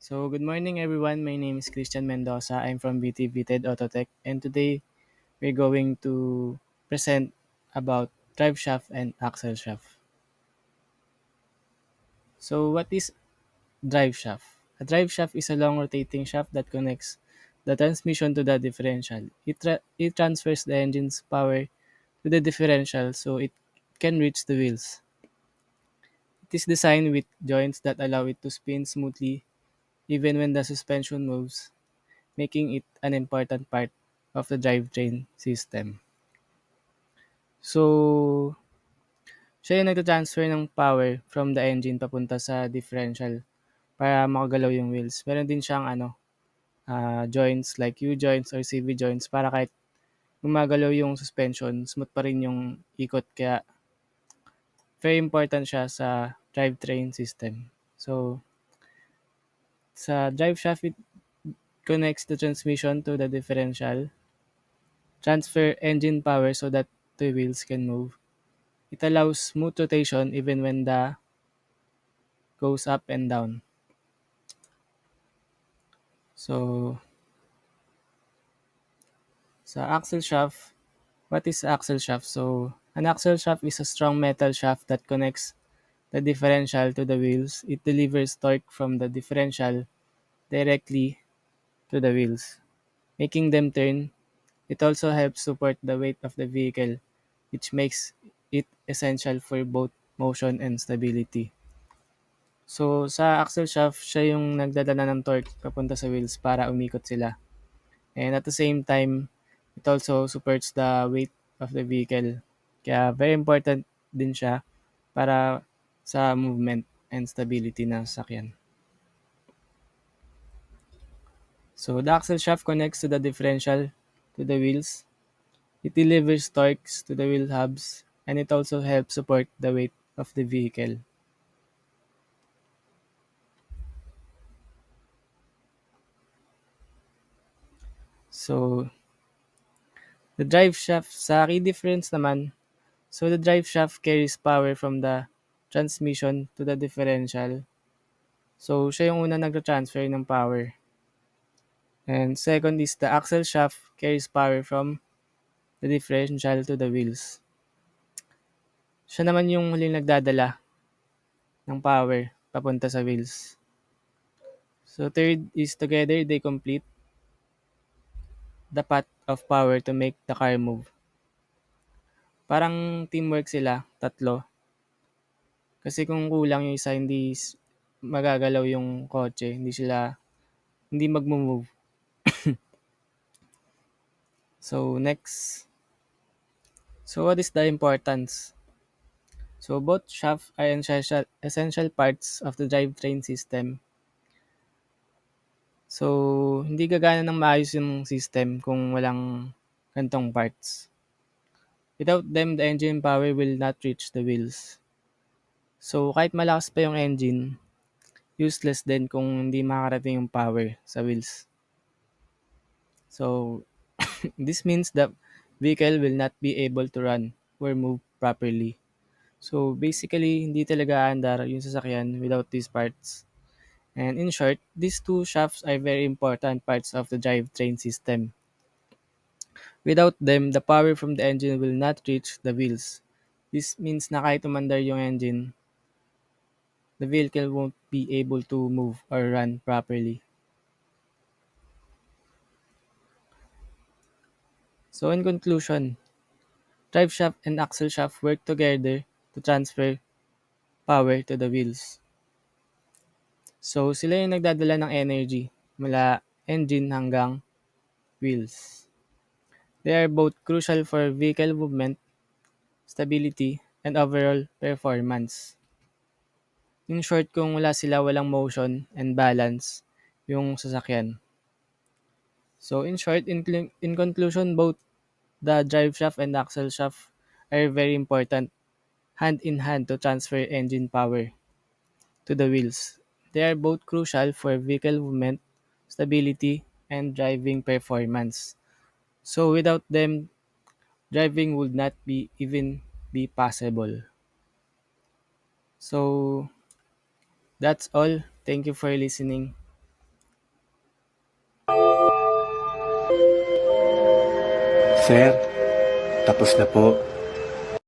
So, good morning everyone. My name is Christian Mendoza. I'm from BT Vited Autotech, and today we're going to present about drive shaft and axle shaft. So, what is drive shaft? A drive shaft is a long rotating shaft that connects the transmission to the differential. It transfers the engine's power to the differential so it can reach the wheels. It is designed with joints that allow it to spin smoothly even when the suspension moves, making it an important part of the drivetrain system. So, siya yung nagta-transfer ng power from the engine papunta sa differential para makagalaw yung wheels. Meron din siyang joints like U-joints or CV joints para kahit gumagalaw yung suspension, smooth pa rin yung ikot. Kaya, very important siya sa drivetrain system. So, sa drive shaft, it connects the transmission to the differential, transfer engine power so that the wheels can move. It allows smooth rotation even when the goes up and down. So, sa axle shaft, what is axle shaft? So, an axle shaft is a strong metal shaft that connects the differential to the wheels. It delivers torque from the differential directly to the wheels, making them turn. It also helps support the weight of the vehicle, which makes it essential for both motion and stability. So, sa axle shaft, siya yung nagdadala ng torque papunta sa wheels para umikot sila. And at the same time, it also supports the weight of the vehicle. Kaya very important din siya para sa movement and stability ng sasakyan. So, the axle shaft connects to the differential to the wheels. It delivers torques to the wheel hubs, and it also helps support the weight of the vehicle. So, the drive shaft, sa key difference naman, so the drive shaft carries power from the transmission to the differential. So siya yung una nagtra-transfer ng power. And second is the axle shaft carries power from the differential to the wheels. Siya naman yung huling nagdadala ng power papunta sa wheels. So third is together they complete the path of power to make the car move. Parang teamwork sila, tatlo. Kasi kung kulang yung isa, magagalaw yung kotse, hindi magmo-move. So next, so what is the importance? So both shafts are essential parts of the drivetrain system. So hindi gagana ng maayos yung system kung walang gantong parts. Without them, the engine power will not reach the wheels. So kahit malakas pa yung engine, useless din kung hindi makarating yung power sa wheels. So this means the vehicle will not be able to run or move properly. So basically, hindi talaga aandar yung sasakyan without these parts. And in short, these two shafts are very important parts of the drivetrain system. Without them, the power from the engine will not reach the wheels. This means na kahit umandar yung engine, the vehicle won't be able to move or run properly. So in conclusion, drive shaft and axle shaft work together to transfer power to the wheels. So sila yung nagdadala ng energy mula engine hanggang wheels. They are both crucial for vehicle movement, stability, and overall performance. In short, kung wala sila, walang motion and balance yung sasakyan. So in short, in conclusion, both the drive shaft and axle shaft are very important hand in hand to transfer engine power to the wheels. They are both crucial for vehicle movement, stability, and driving performance. So without them, driving would not be even be possible. So that's all. Thank you for listening. Sir, tapos na po.